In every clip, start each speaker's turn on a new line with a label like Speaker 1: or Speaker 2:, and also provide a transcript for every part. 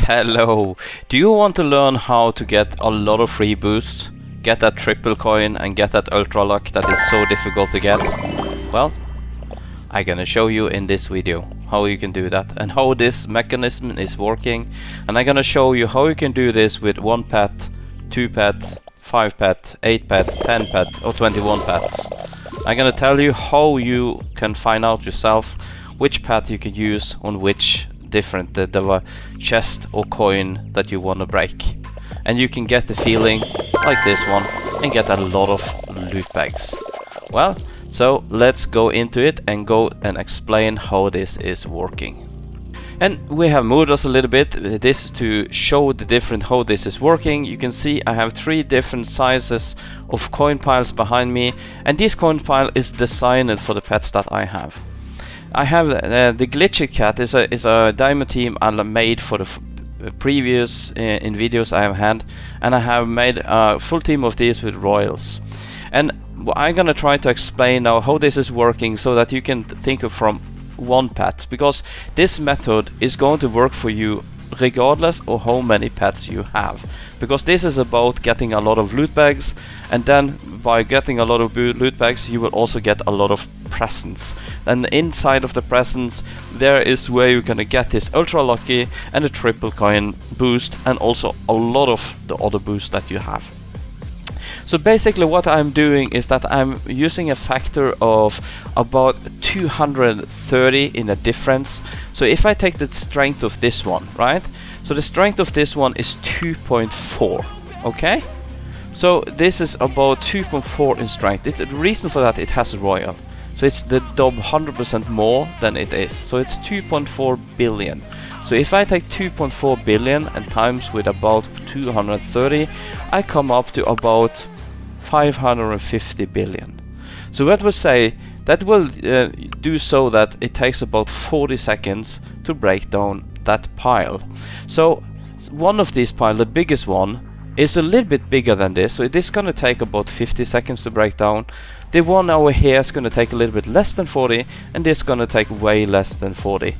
Speaker 1: Hello! Do you want to learn how to get a lot of free boosts, get that triple coin and get that ultra luck that is so difficult to get? Well, I'm gonna show you in this video how you can do that and how this mechanism is working, and I'm gonna show you how you can do this with 1 pet, 2 pet, 5 pet, 8 pet, 10 pet or 21 pets. I'm gonna tell you how you can find out yourself which pet you can use on which different the chest or coin that you want to break, and you can get the feeling like this one and get a lot of loot bags. Well, so let's go into it and go and explain how this is working. And we have moved us a little bit. This is to show the different how this is working. You can see I have 3 different sizes of coin piles behind me, and this coin pile is designed for the pets that I have. I have the Glitched Cat is a diamond team I made for the previous in videos I have had, and I have made a full team of these with royals. And I'm gonna try to explain now how this is working so that you can think of from 1 pet, because this method is going to work for you regardless of how many pets you have, because this is about getting a lot of loot bags, and then by getting a lot of loot bags you will also get a lot of presents, and inside of the presents there is where you're gonna get this ultra lucky and a triple coin boost, and also a lot of the other boosts that you have. So basically what I'm doing is that I'm using a factor of about 230 in a difference. So if I take the strength of this one, right? So the strength of this one is 2.4, okay? So this is about 2.4 in strength. The reason for that, it has a royal. So it's the 100% more than it is. So it's 2.4 billion. So if I take 2.4 billion and times with about 230, I come up to about 550 billion. So that will say that will do so that it takes about 40 seconds to break down that pile. So one of these piles, the biggest one, is a little bit bigger than this, so it is going to take about 50 seconds to break down. The one over here is going to take a little bit less than 40, and this is going to take way less than 40.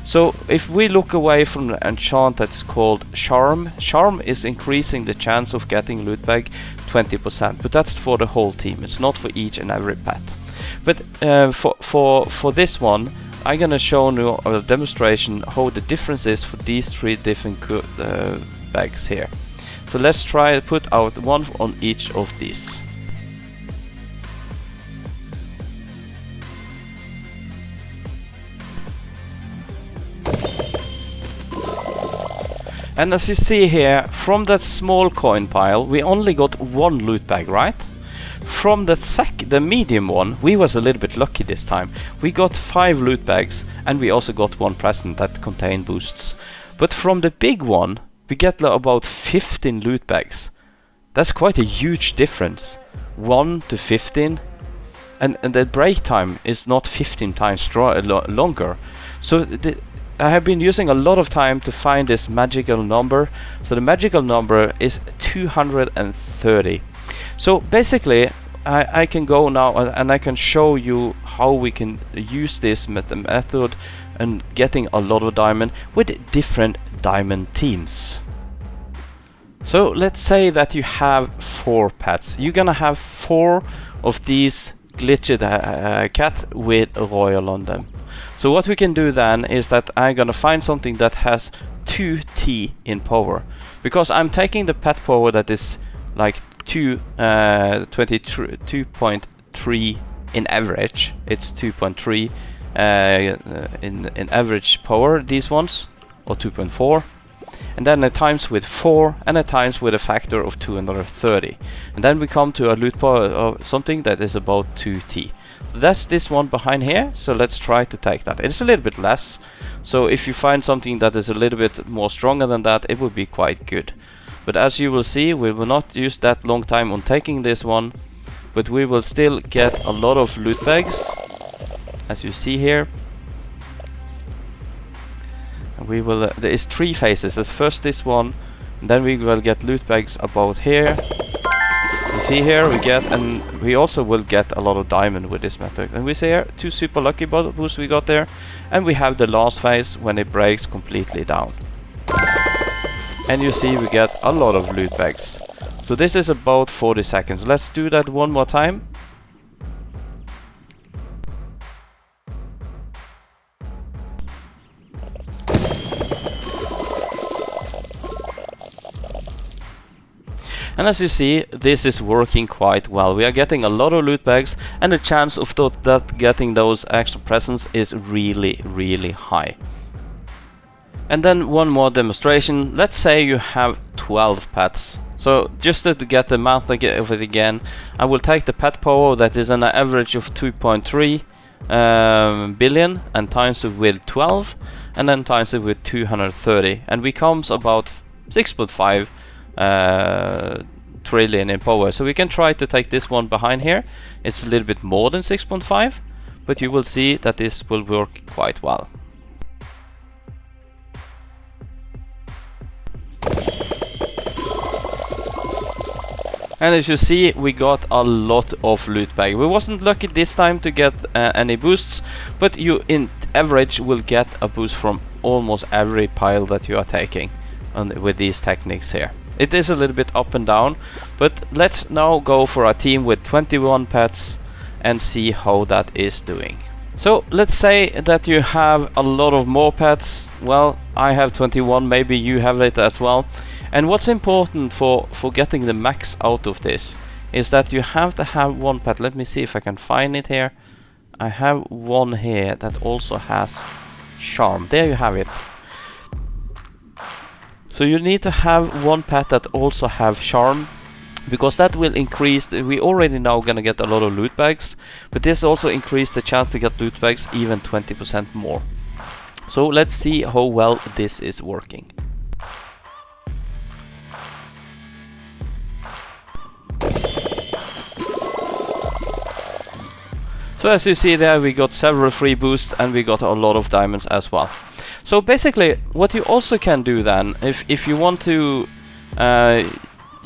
Speaker 1: So if we look away from the enchant that is called Charm, Charm is increasing the chance of getting loot bag 20%, but that's for the whole team, it's not for each and every pet. But for this one, I'm gonna show you a demonstration how the difference is for these 3 different bags here. So let's try to put out one on each of these. And as you see here, from that small coin pile, we only got 1 loot bag, right? From the medium one, we was a little bit lucky this time. We got 5 loot bags, and we also got 1 present that contained boosts. But from the big one, we get about 15 loot bags. That's quite a huge difference. 1 to 15, and the break time is not 15 times longer. So I have been using a lot of time to find this magical number. So the magical number is 230. So basically I can go now and I can show you how we can use this method and getting a lot of diamond with different diamond teams. So let's say that you have 4 pets. You're gonna have 4 of these Glitched Cat with a royal on them. So what we can do then is that I'm gonna find something that has 2T in power, because I'm taking the pet power that is like 2.3 in average. It's 2.3 in average power, these ones, or 2.4, and then at times with 4 and at times with a factor of 230, and then we come to a loot power of something that is about 2T. So that's this one behind here, so let's try to take that. It's a little bit less, so if you find something that is a little bit more stronger than that, it would be quite good. But as you will see, we will not use that long time on taking this one, but we will still get a lot of loot bags, as you see here. And we will, there is 3 phases. There's first this one, and then we will get loot bags about here. You see here we get, and we also will get a lot of diamond with this method. And we see here 2 super lucky boosts we got there, and we have the last phase when it breaks completely down. and you see we get a lot of loot bags. So this is about 40 seconds. Let's do that one more time. And as you see, this is working quite well. We are getting a lot of loot bags, and the chance of that getting those extra presents is really, really high. And then one more demonstration. Let's say you have 12 pets. So just to get the math of it again, I will take the pet power that is an average of 2.3 billion and times it with 12, and then times it with 230, and we comes about 6.5 trillion in power. So we can try to take this one behind here. It's a little bit more than 6.5, but you will see that this will work quite well. And as you see, we got a lot of loot bag. We wasn't lucky this time to get any boosts, but you in average will get a boost from almost every pile that you are taking with these techniques here. It is a little bit up and down, but let's now go for a team with 21 pets and see how that is doing. So let's say that you have a lot of more pets. Well, I have 21, maybe you have it as well. And what's important for getting the max out of this is that you have to have one pet. Let me see if I can find it here. I have one here that also has charm. There you have it. So you need to have one pet that also have charm, because that will increase we already now gonna get a lot of loot bags, but this also increase the chance to get loot bags even 20% more. So let's see how well this is working. So as you see there, we got several free boosts and we got a lot of diamonds as well. So basically what you also can do then, if you want to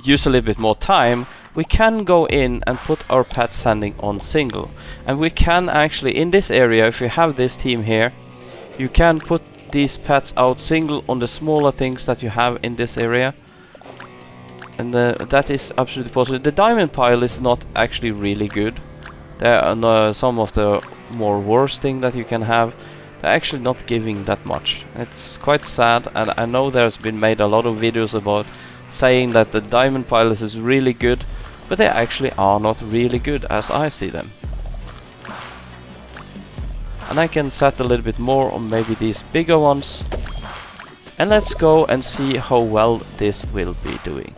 Speaker 1: use a little bit more time, we can go in and put our pet sending on single. And we can actually, in this area, if you have this team here, you can put these pets out single on the smaller things that you have in this area. And that is absolutely possible. The diamond pile is not actually really good. There are some of the more worst thing that you can have. They're actually not giving that much. It's quite sad, and I know there's been made a lot of videos about saying that the diamond piles is really good, but they actually are not really good as I see them. And I can set a little bit more on maybe these bigger ones. And let's go and see how well this will be doing.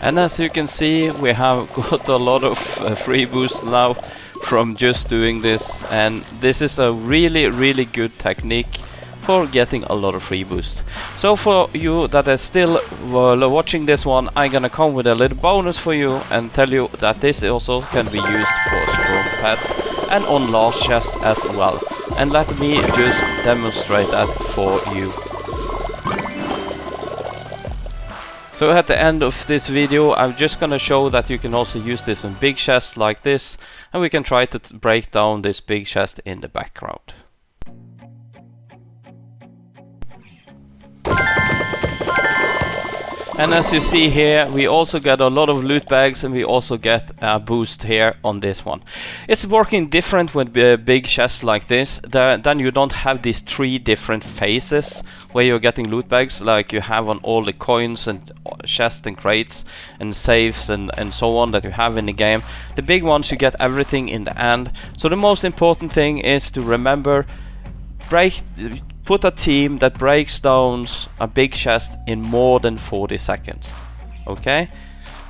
Speaker 1: And as you can see, we have got a lot of free boosts now from just doing this, and this is a really good technique for getting a lot of free boost. So for you that are still watching this one, I'm gonna come with a little bonus for you and tell you that this also can be used for strong pets and on large chest as well. And let me just demonstrate that for you. So at the end of this video, I'm just gonna show that you can also use this on big chests like this, and we can try to break down this big chest in the background. And as you see here, we also get a lot of loot bags, and we also get a boost here on this one. It's working different with big chests like this. Then you don't have these 3 different phases where you're getting loot bags like you have on all the coins and chests and crates and safes and so on that you have in the game. The big ones, you get everything in the end. So the most important thing is to remember, put a team that breaks down a big chest in more than 40 seconds. Okay?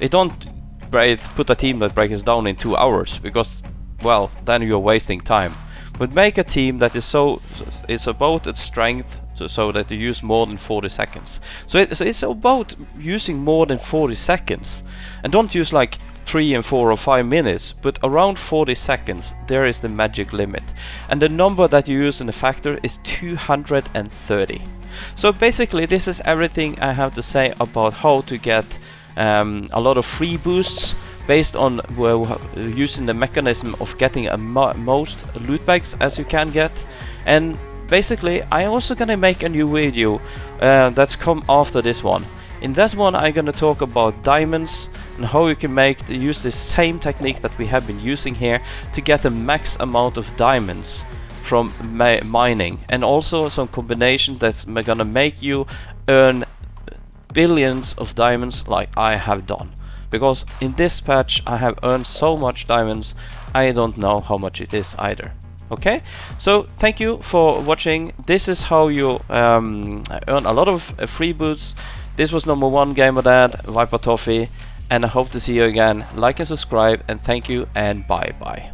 Speaker 1: Don't put a team that breaks down in 2 hours, because, well, then you're wasting time. But make a team that is about its strength, so that you use more than 40 seconds. So it's about using more than 40 seconds. And don't use like 3 and 4 or 5 minutes, but around 40 seconds, there is the magic limit. And the number that you use in the factor is 230. So basically, this is everything I have to say about how to get a lot of free boosts based on using the mechanism of getting most loot bags as you can get. And basically, I'm also gonna make a new video that's come after this one. In that one, I'm gonna talk about diamonds and how you can use the same technique that we have been using here to get the max amount of diamonds from mining, and also some combination that's gonna make you earn billions of diamonds like I have done. Because in this patch I have earned so much diamonds, I don't know how much it is either. Okay, so thank you for watching. This is how you earn a lot of free boots. This was number 1 Gamer Dad, Viper Toffee, and I hope to see you again. Like and subscribe, and thank you, and bye bye.